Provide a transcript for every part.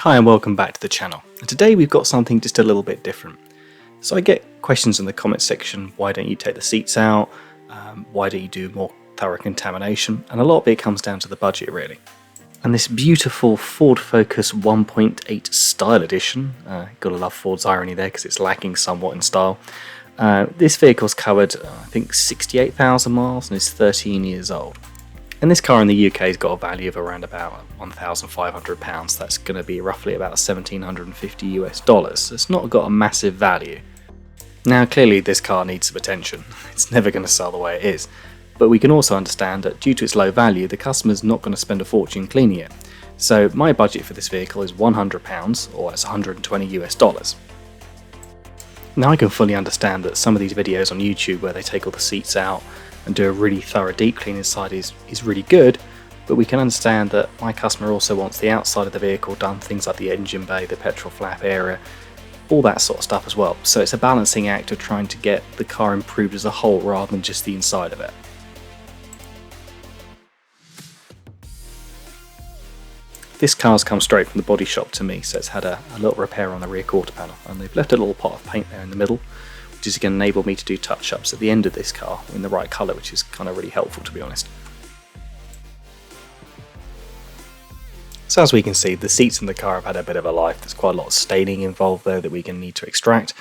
Hi and welcome back to the channel. And today we've got something just a little bit different. So I get questions in the comment section, why don't you take the seats out, why don't you do more thorough contamination, and a lot of it comes down to the budget really. And this beautiful Ford Focus 1.8 Style Edition, gotta love Ford's irony there because it's lacking somewhat in style. This vehicle's covered I think 68,000 miles and is 13 years old. And this car in the UK has got a value of around about £1,500. That's going to be roughly about $1,750 So it's not got a massive value. Now clearly this car needs some attention. It's never going to sell the way it is. But we can also understand that due to its low value, the customer's not going to spend a fortune cleaning it. So my budget for this vehicle is £100, or that's $120. Now I can fully understand that some of these videos on YouTube where they take all the seats out and do a really thorough deep clean inside is really good, but we can understand that my customer also wants the outside of the vehicle done, things like the engine bay, the petrol flap area, all that sort of stuff as well. So it's a balancing act of trying to get the car improved as a whole rather than just the inside of it. This car's come straight from the body shop to me, so it's had a little repair on the rear quarter panel, and they've left a little pot of paint there in the middle, which is going to enable me to do touch-ups at the end of this car in the right colour, which is kind of really helpful to be honest. So as we can see, the seats in the car have had a bit of a life. There's quite a lot of staining involved there that we're going to need to extract,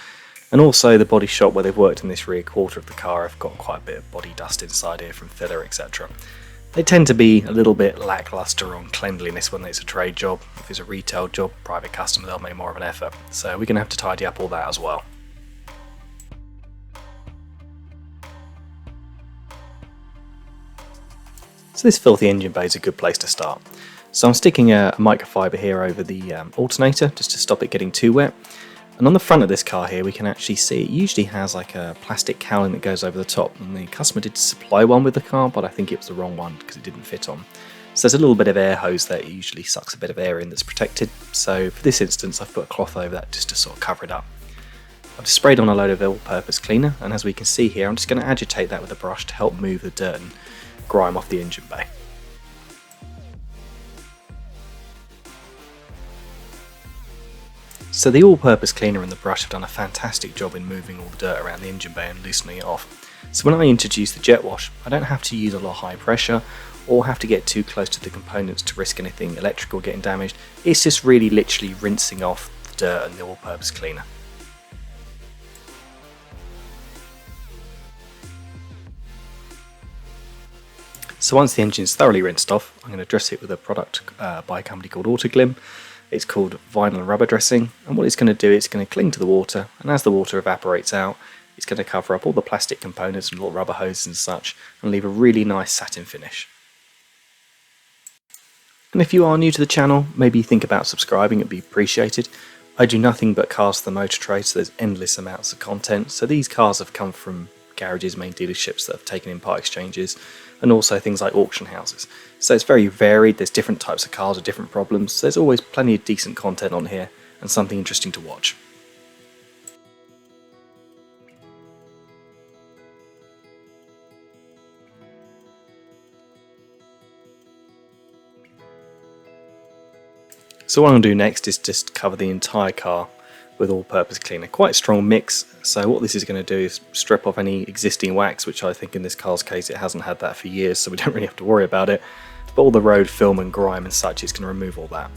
and also the body shop where they've worked in this rear quarter of the car have got quite a bit of body dust inside here from filler, etc. They tend to be a little bit lackluster on cleanliness when it's a trade job. If it's a retail job, private customer, they'll make more of an effort, so we're going to have to tidy up all that as well. So this filthy engine bay is a good place to start. So I'm sticking a microfiber here over the alternator just to stop it getting too wet. And on the front of this car here we can actually see it usually has like a plastic cowling that goes over the top, and the customer did supply one with the car, but I think it was the wrong one because it didn't fit on. So there's a little bit of air hose there, it usually sucks a bit of air in that's protected. So for this instance I've put a cloth over that just to sort of cover it up. I've just sprayed on a load of all-purpose cleaner, and as we can see here I'm just going to agitate that with a brush to help move the dirt and grime off the engine bay. So the all-purpose cleaner and the brush have done a fantastic job in moving all the dirt around the engine bay and loosening it off. So when I introduce the jet wash, I don't have to use a lot of high pressure or have to get too close to the components to risk anything electrical getting damaged. It's just really literally rinsing off the dirt and the all-purpose cleaner. So once the engine is thoroughly rinsed off, I'm going to dress it with a product by a company called Autoglim. It's called vinyl and rubber dressing, and what it's going to do is it's going to cling to the water, and as the water evaporates out it's going to cover up all the plastic components and little rubber hoses and such and leave a really nice satin finish. And if you are new to the channel, maybe think about subscribing, it'd be appreciated. I do nothing but cars for the motor trade, so there's endless amounts of content. So these cars have come from garages, main dealerships that have taken in part exchanges, and also things like auction houses. So it's very varied, there's different types of cars with different problems, so there's always plenty of decent content on here and something interesting to watch. So what I'm going to do next is just cover the entire car with all-purpose cleaner. Quite a strong mix, so what this is going to do is strip off any existing wax, which I think in this car's case it hasn't had that for years, so we don't really have to worry about it. But all the road film and grime and such is going to remove all that.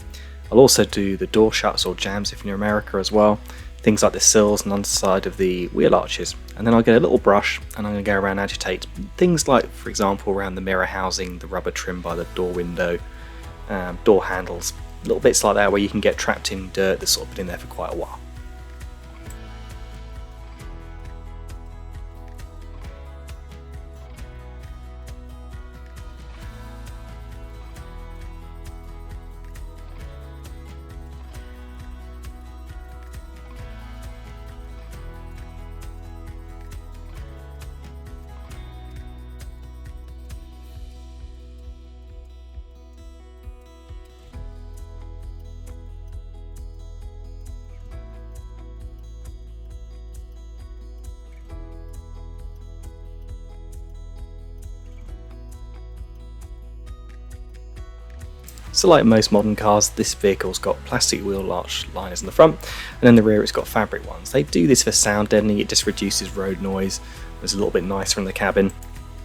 I'll also do the door shuts or jambs if you're in America as well, things like the sills and underside of the wheel arches. And then I'll get a little brush and I'm going to go around and agitate things like, for example, around the mirror housing, the rubber trim by the door window, door handles, little bits like that where you can get trapped in dirt that's sort of been in there for quite a while. So like most modern cars, this vehicle's got plastic wheel arch liners in the front, and in the rear it's got fabric ones. They do this for sound deadening, it just reduces road noise, it's a little bit nicer in the cabin,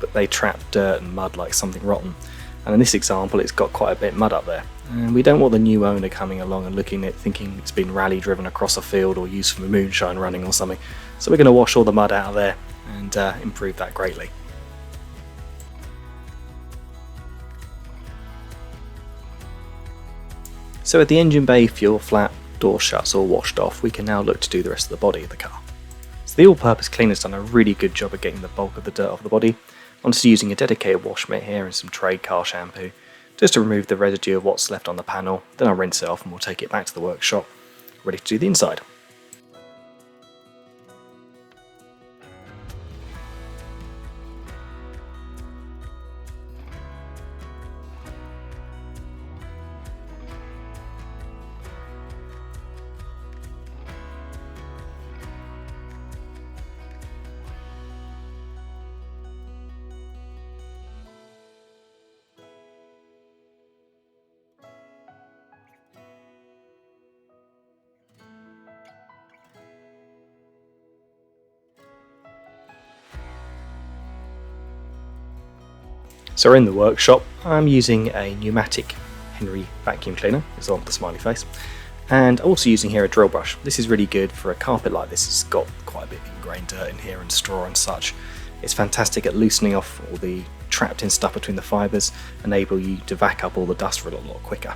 but they trap dirt and mud like something rotten. And in this example it's got quite a bit of mud up there. And we don't want the new owner coming along and looking at it thinking it's been rally driven across a field or used for moonshine running or something. So we're going to wash all the mud out of there and improve that greatly. So with the engine bay, fuel flap, door shuts all washed off, we can now look to do the rest of the body of the car. So the all-purpose cleaner's done a really good job of getting the bulk of the dirt off the body. I'm just using a dedicated wash mitt here and some trade car shampoo just to remove the residue of what's left on the panel. Then I'll rinse it off and we'll take it back to the workshop, ready to do the inside. So we're in the workshop. I'm using a pneumatic Henry vacuum cleaner, it's on the smiley face, and also using here a drill brush. This is really good for a carpet like this. It's got quite a bit of ingrained dirt in here and straw and such. It's fantastic at loosening off all the trapped in stuff between the fibres, enable you to vac up all the dust for a lot quicker.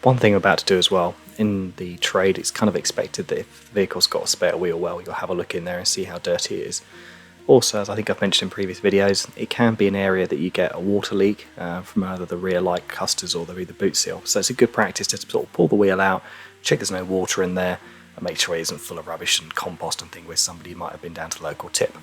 One thing I'm about to do as well, in the trade it's kind of expected that if the vehicle's got a spare wheel well, you'll have a look in there and see how dirty it is. Also, as I think I've mentioned in previous videos, it can be an area that you get a water leak from either the rear light clusters or the boot seal. So it's a good practice to sort of pull the wheel out, check there's no water in there, and make sure it isn't full of rubbish and compost and things where somebody might have been down to the local tip.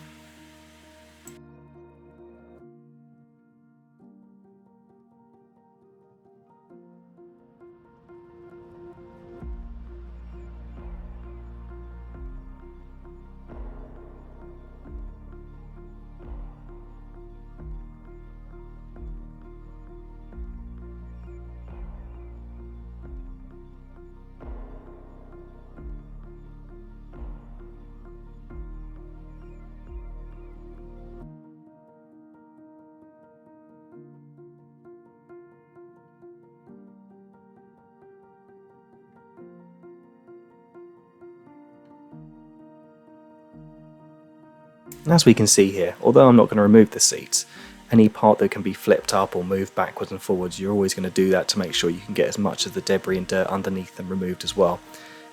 And as we can see here, although I'm not going to remove the seats, any part that can be flipped up or moved backwards and forwards, you're always going to do that to make sure you can get as much of the debris and dirt underneath them removed as well.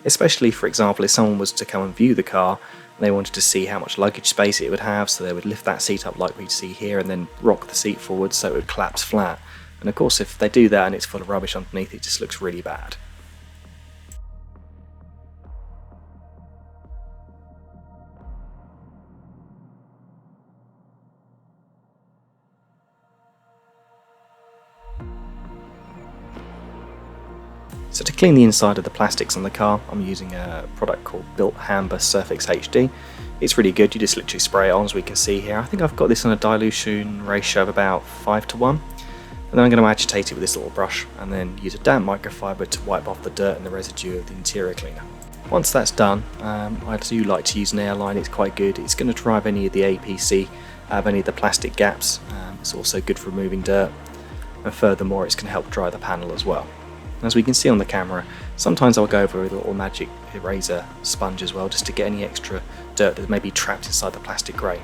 Especially, for example, if someone was to come and view the car and they wanted to see how much luggage space it would have, so they would lift that seat up like we'd see here and then rock the seat forward so it would collapse flat. And of course, if they do that and it's full of rubbish underneath, it just looks really bad. So to clean the inside of the plastics on the car, I'm using a product called Built Hamber Surfix HD. It's really good, you just literally spray it on as we can see here. I think I've got this on a dilution ratio of about 5:1. And then I'm going to agitate it with this little brush and then use a damp microfiber to wipe off the dirt and the residue of the interior cleaner. Once that's done, I do like to use an airline, it's quite good. It's going to drive any of the APC out of any of the plastic gaps. It's also good for removing dirt, and furthermore it's going to help dry the panel as well. As we can see on the camera, sometimes I'll go over with a little magic eraser sponge as well, just to get any extra dirt that may be trapped inside the plastic grey.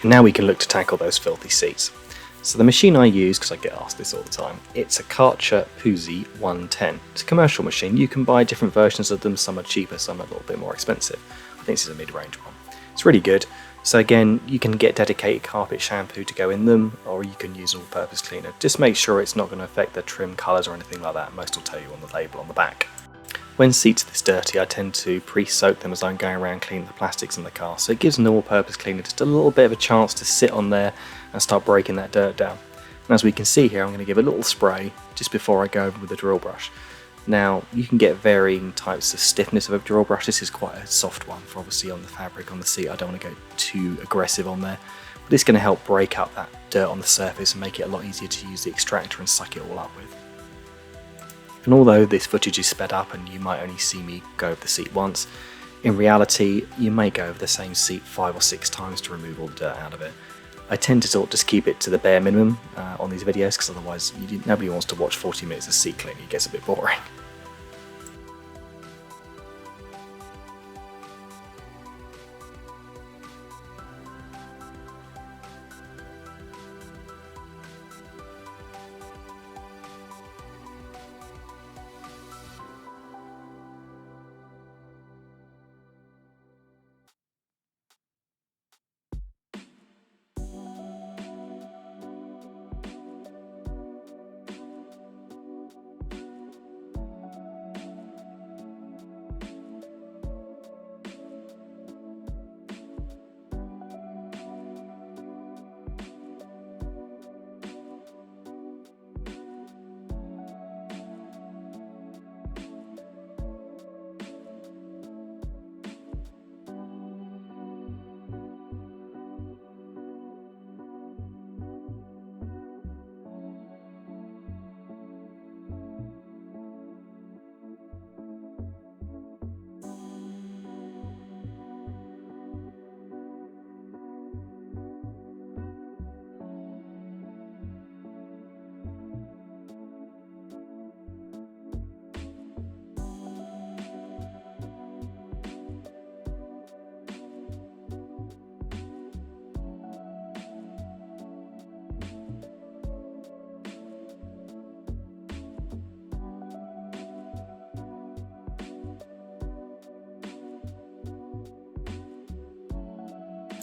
Now we can look to tackle those filthy seats. So the machine I use, because I get asked this all the time, it's a Karcher Poozy 110. It's a commercial machine. You can buy different versions of them. Some are cheaper, some are a little bit more expensive. I think this is a mid-range one. It's really good. So again, you can get dedicated carpet shampoo to go in them, or you can use an all-purpose cleaner. Just make sure it's not going to affect the trim colours or anything like that. Most will tell you on the label on the back. When seats are this dirty, I tend to pre-soak them as I'm going around cleaning the plastics in the car, so it gives an all-purpose cleaner just a little bit of a chance to sit on there and start breaking that dirt down. And as we can see here, I'm going to give a little spray just before I go over with the drill brush. Now, you can get varying types of stiffness of a drill brush. This is quite a soft one for obviously on the fabric on the seat. I don't want to go too aggressive on there. But it's going to help break up that dirt on the surface and make it a lot easier to use the extractor and suck it all up with. And although this footage is sped up and you might only see me go over the seat once, in reality you may go over the same seat 5 or 6 times to remove all the dirt out of it. I tend to sort of just keep it to the bare minimum on these videos, because otherwise nobody wants to watch 40 minutes of seat cleaning. It gets a bit boring.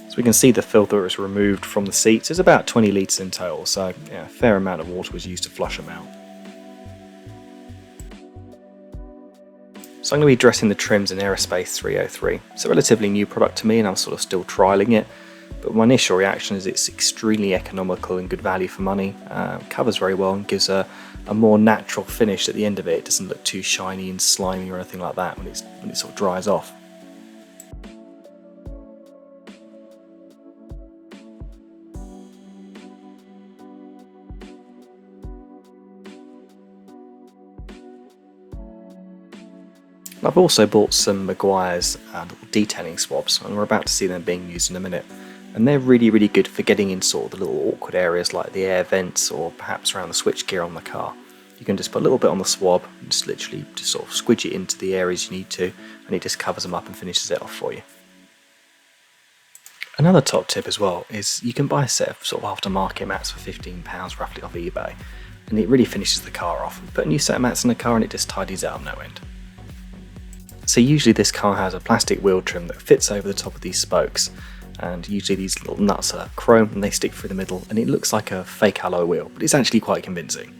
So we can see the filter is removed from the seats. It's about 20 litres in total, so yeah, a fair amount of water was used to flush them out. So I'm going to be dressing the trims in Aerospace 303. It's a relatively new product to me and I'm sort of still trialling it, but my initial reaction is it's extremely economical and good value for money. Covers very well and gives a more natural finish at the end of it. It doesn't look too shiny and slimy or anything like that when it sort of dries off. I've also bought some Mcguire's little detailing swabs, and we're about to see them being used in a minute. And they're really, really good for getting in sort of the little awkward areas like the air vents or perhaps around the switchgear on the car. You can just put a little bit on the swab and just literally just sort of squidge it into the areas you need to, and it just covers them up and finishes it off for you. Another top tip as well is you can buy a set of sort of aftermarket mats for £15 roughly off eBay, and it really finishes the car off. Put a new set of mats in the car and it just tidies it up no end. So usually this car has a plastic wheel trim that fits over the top of these spokes, and usually these little nuts are chrome and they stick through the middle, and it looks like a fake alloy wheel, but it's actually quite convincing.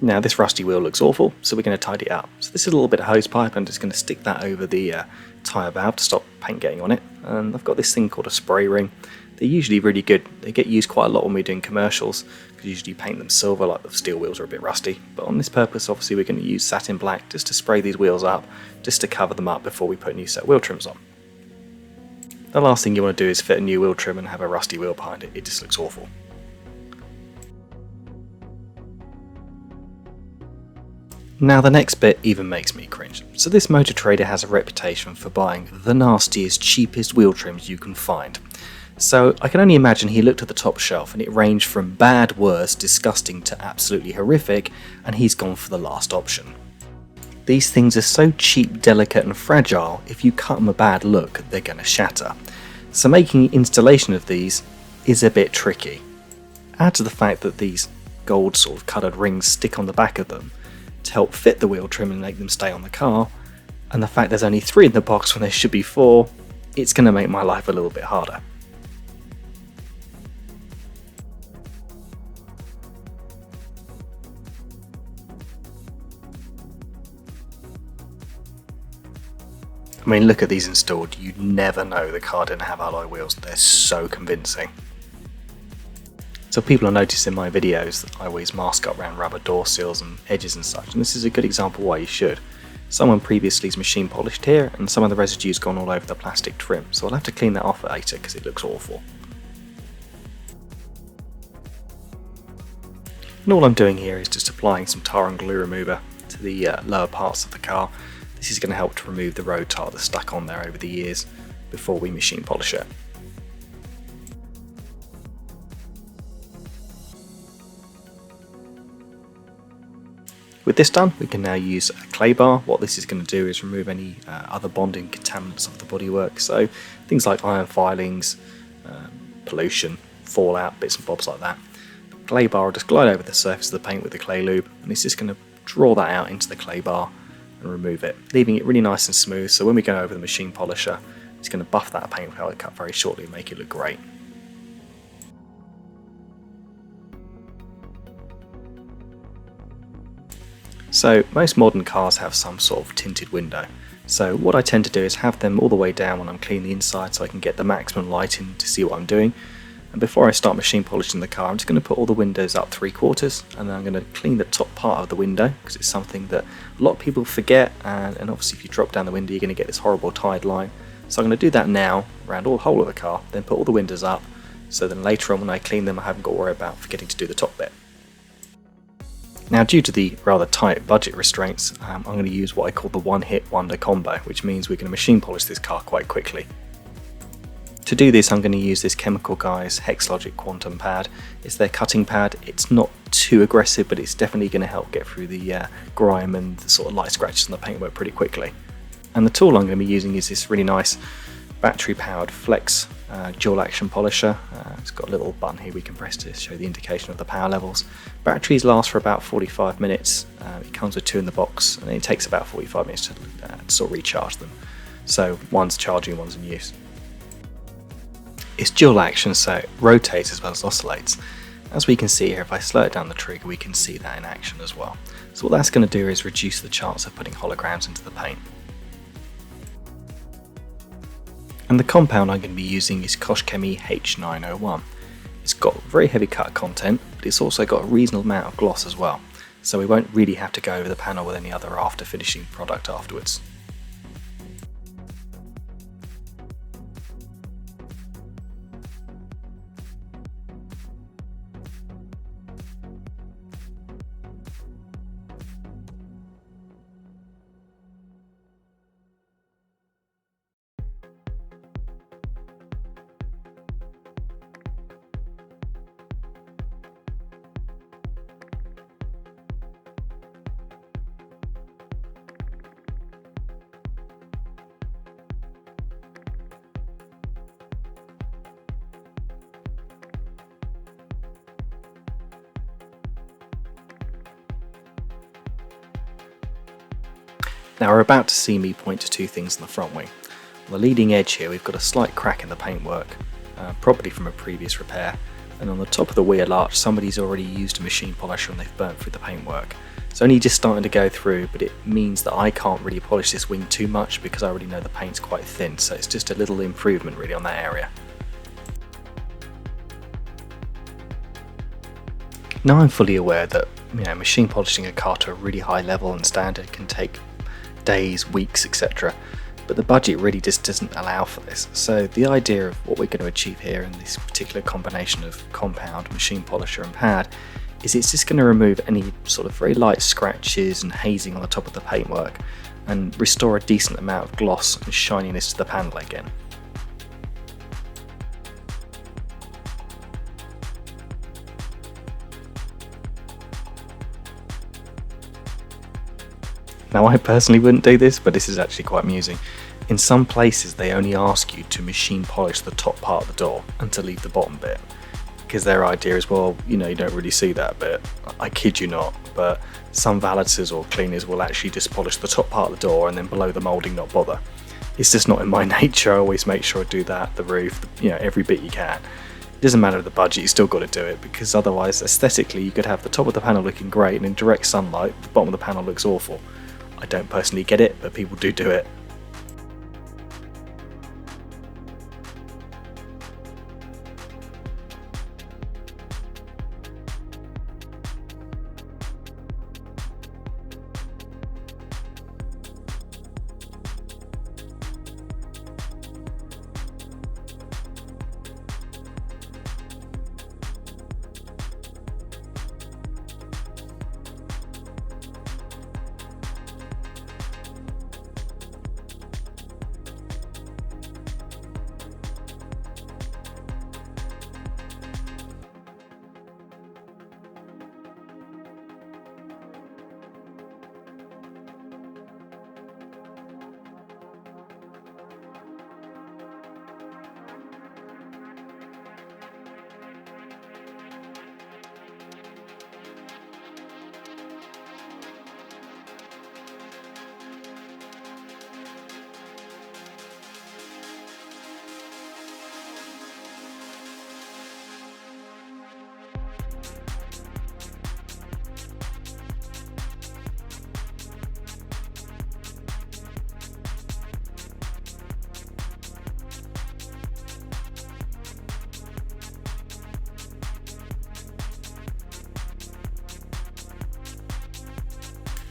Now this rusty wheel looks awful, so we're going to tidy it up. So this is a little bit of hose pipe. I'm just going to stick that over the tyre valve to stop paint getting on it. And I've got this thing called a spray ring. They're usually really good. They get used quite a lot when we're doing commercials, because usually you paint them silver, like the steel wheels are a bit rusty. But on this purpose, obviously we're going to use satin black just to spray these wheels up, just to cover them up before we put a new set of wheel trims on. The last thing you want to do is fit a new wheel trim and have a rusty wheel behind it. It just looks awful. Now the next bit even makes me cringe. So this motor trader has a reputation for buying the nastiest, cheapest wheel trims you can find. So I can only imagine he looked at the top shelf and it ranged from bad, worse, disgusting to absolutely horrific, and he's gone for the last option. These things are so cheap, delicate and fragile, if you cut them a bad look, they're going to shatter. So making installation of these is a bit tricky. Add to the fact that these gold sort of coloured rings stick on the back of them to help fit the wheel trim and make them stay on the car, and the fact there's only 3 in the box when there should be 4, it's going to make my life a little bit harder. I mean, look at these installed. You'd never know the car didn't have alloy wheels. They're so convincing. So people will notice in my videos that I always mask up around rubber door seals and edges and such, and this is a good example why you should. Someone previously's machine polished here, and some of the residue's gone all over the plastic trim, so I'll have to clean that off later because it looks awful. And all I'm doing here is just applying some tar and glue remover to the lower parts of the car. This is going to help to remove the road tar that's stuck on there over the years before we machine polish it. With this done, we can now use a clay bar. What this is going to do is remove any other bonding contaminants of the bodywork, so things like iron filings, pollution, fallout, bits and bobs like that. The clay bar will just glide over the surface of the paint with the clay lube, and it's just going to draw that out into the clay bar and remove it, leaving it really nice and smooth, so when we go over the machine polisher, it's going to buff that paint palette cut very shortly and make it look great. So most modern cars have some sort of tinted window, so what I tend to do is have them all the way down when I'm cleaning the inside so I can get the maximum light in to see what I'm doing. And before I start machine polishing the car, I'm just going to put all the windows up 3/4, and then I'm going to clean the top part of the window, because it's something that a lot of people forget, and obviously if you drop down the window you're going to get this horrible tide line. So I'm going to do that now around all the whole of the car, then put all the windows up, so then later on when I clean them I haven't got to worry about forgetting to do the top bit. Now, due to the rather tight budget restraints, I'm going to use what I call the one-hit wonder combo, which means we're going to machine polish this car quite quickly. To do this, I'm going to use this Chemical Guys Hexlogic Quantum pad. It's their cutting pad. It's not too aggressive, but it's definitely going to help get through the grime and the sort of light scratches on the paintwork pretty quickly. And the tool I'm going to be using is this really nice battery-powered Flex dual action polisher. It's got a little button here we can press to show the indication of the power levels. Batteries last for about 45 minutes. It comes with 2 in the box, and it takes about 45 minutes to sort of recharge them. So one's charging, one's in use. It's dual action, so it rotates as well as oscillates. As we can see here, if I slow it down the trigger, we can see that in action as well. So what that's going to do is reduce the chance of putting holograms into the paint. And the compound I'm going to be using is Koshchemi H901. It's got very heavy cut content, but it's also got a reasonable amount of gloss as well, so we won't really have to go over the panel with any other after finishing product afterwards. Now we're about to see me point to two things on the front wing. On the leading edge here we've got a slight crack in the paintwork, probably from a previous repair, and on the top of the wheel arch somebody's already used a machine polisher and they've burnt through the paintwork. It's only just starting to go through, but it means that I can't really polish this wing too much because I already know the paint's quite thin, so it's just a little improvement really on that area. Now I'm fully aware that machine polishing a car to a really high level and standard can take days, weeks, etc. But the budget really just doesn't allow for this. So the idea of what we're going to achieve here in this particular combination of compound, machine polisher and pad is it's just going to remove any sort of very light scratches and hazing on the top of the paintwork and restore a decent amount of gloss and shininess to the panel again. Now I personally wouldn't do this, but this is actually quite amusing. In some places they only ask you to machine polish the top part of the door and to leave the bottom bit, because their idea is, well, you don't really see that bit. I kid you not, but some valeters or cleaners will actually just polish the top part of the door and then below the moulding not bother. It's just not in my nature. I always make sure I do that, the roof, every bit you can. It doesn't matter the budget, you still got to do it, because otherwise aesthetically you could have the top of the panel looking great and in direct sunlight the bottom of the panel looks awful. I don't personally get it, but people do it.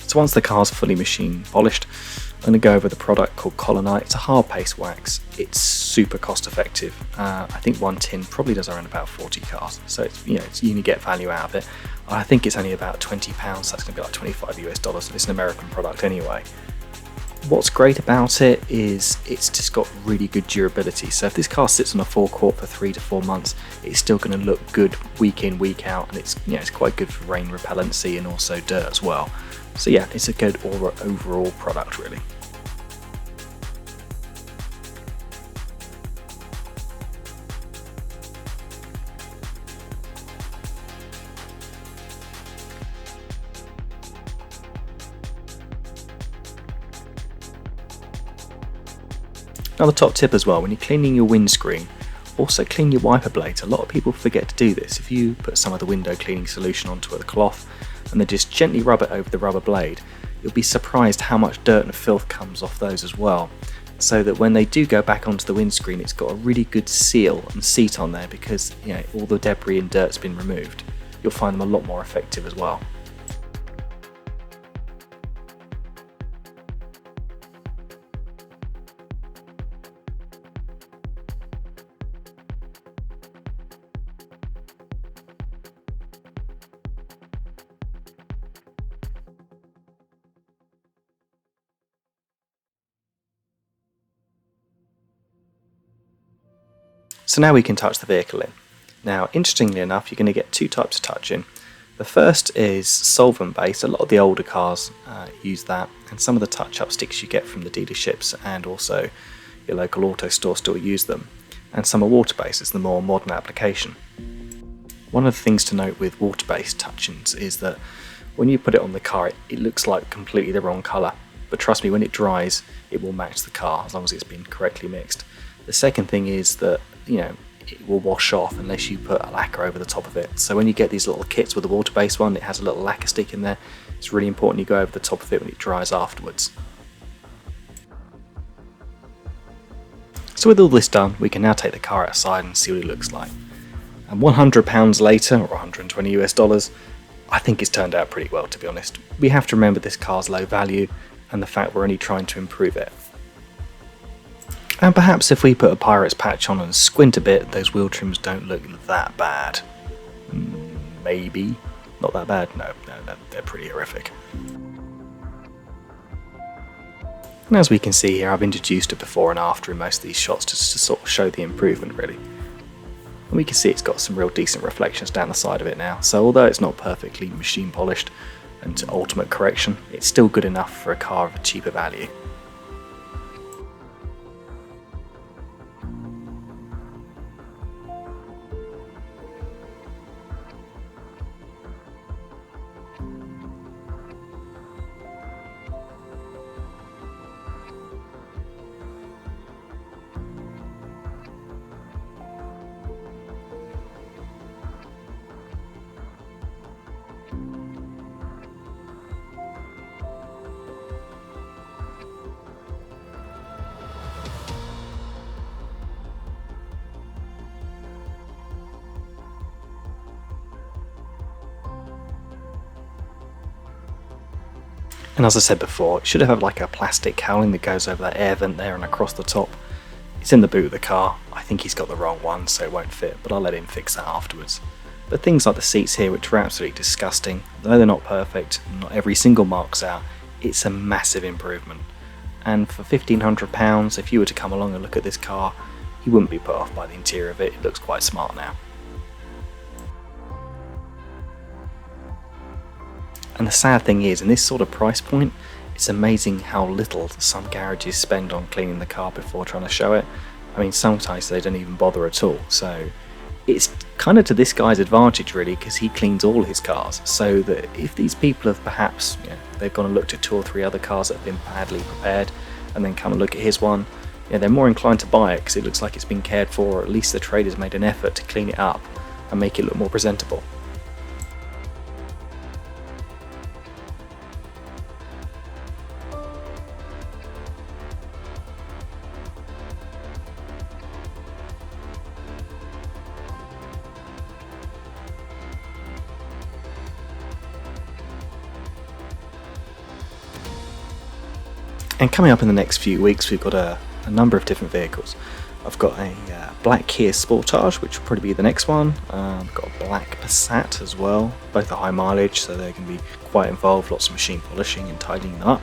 So once the car's fully machine polished, I'm going to go over the product called Colonite. It's a hard paste wax. It's super cost effective. I think one tin probably does around about 40 cars, so you can get value out of it. I think it's only about £20, so that's going to be like $25 US. It's an American product anyway. What's great about it is it's just got really good durability. So if this car sits on a forecourt for 3 to 4 months, it's still going to look good week in, week out, and it's quite good for rain repellency and also dirt as well. So yeah, it's a good overall product really. Another top tip as well, when you're cleaning your windscreen, also clean your wiper blades. A lot of people forget to do this. If you put some of the window cleaning solution onto a cloth and then just gently rub it over the rubber blade, you'll be surprised how much dirt and filth comes off those as well. So that when they do go back onto the windscreen, it's got a really good seal and seat on there because all the debris and dirt's been removed. You'll find them a lot more effective as well. So now we can touch the vehicle in. Now, interestingly enough, you're going to get two types of touching. The first is solvent based. A lot of the older cars use that, and some of the touch-up sticks you get from the dealerships and also your local auto store still use them. And some are water-based. It's the more modern application. One of the things to note with water-based touch-ins is that when you put it on the car, it looks like completely the wrong colour. but trust me, when it dries, it will match the car as long as it's been correctly mixed. The second thing is that, it will wash off unless you put a lacquer over the top of it. So when you get these little kits with the water-based one, it has a little lacquer stick in there. It's really important you go over the top of it when it dries afterwards. So with all this done, we can now take the car outside and see what it looks like. And £100 later, or $120 US, I think it's turned out pretty well, to be honest. We have to remember this car's low value and the fact we're only trying to improve it. And perhaps if we put a Pirates patch on and squint a bit, those wheel trims don't look that bad. Maybe. Not that bad? No, they're pretty horrific. And as we can see here, I've introduced a before and after in most of these shots just to sort of show the improvement, really. And we can see it's got some real decent reflections down the side of it now, so although it's not perfectly machine polished and to ultimate correction, it's still good enough for a car of a cheaper value. And as I said before, it should have like a plastic cowling that goes over that air vent there and across the top. It's in the boot of the car. I think he's got the wrong one, so it won't fit, but I'll let him fix that afterwards. But things like the seats here, which are absolutely disgusting, though they're not perfect, not every single mark's out, it's a massive improvement. And for £1,500, if you were to come along and look at this car, you wouldn't be put off by the interior of it. It looks quite smart now. And the sad thing is, in this sort of price point, it's amazing how little some garages spend on cleaning the car before trying to show it. I mean, sometimes they don't even bother at all, so it's kind of to this guy's advantage really, because he cleans all his cars, so that if these people have perhaps, they've gone and looked at 2 or 3 other cars that have been badly prepared, and then come and look at his one, they're more inclined to buy it because it looks like it's been cared for, or at least the trader's made an effort to clean it up and make it look more presentable. And coming up in the next few weeks, we've got a number of different vehicles. I've got a black Kia Sportage, which will probably be the next one. I've got a black Passat as well. Both are high mileage, so they're going to be quite involved, lots of machine polishing and tidying them up.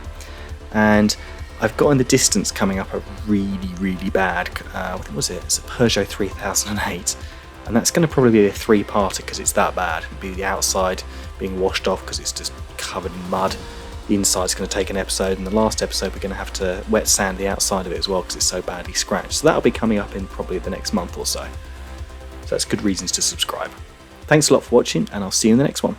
And I've got in the distance coming up a really bad, what was it? It's a Peugeot 3008. And that's going to probably be a 3-parter because it's that bad. It'll be the outside being washed off because it's just covered in mud. The inside's going to take an episode, and the last episode we're going to have to wet sand the outside of it as well because it's so badly scratched. So that'll be coming up in probably the next month or so. So that's good reasons to subscribe. Thanks a lot for watching, and I'll see you in the next one.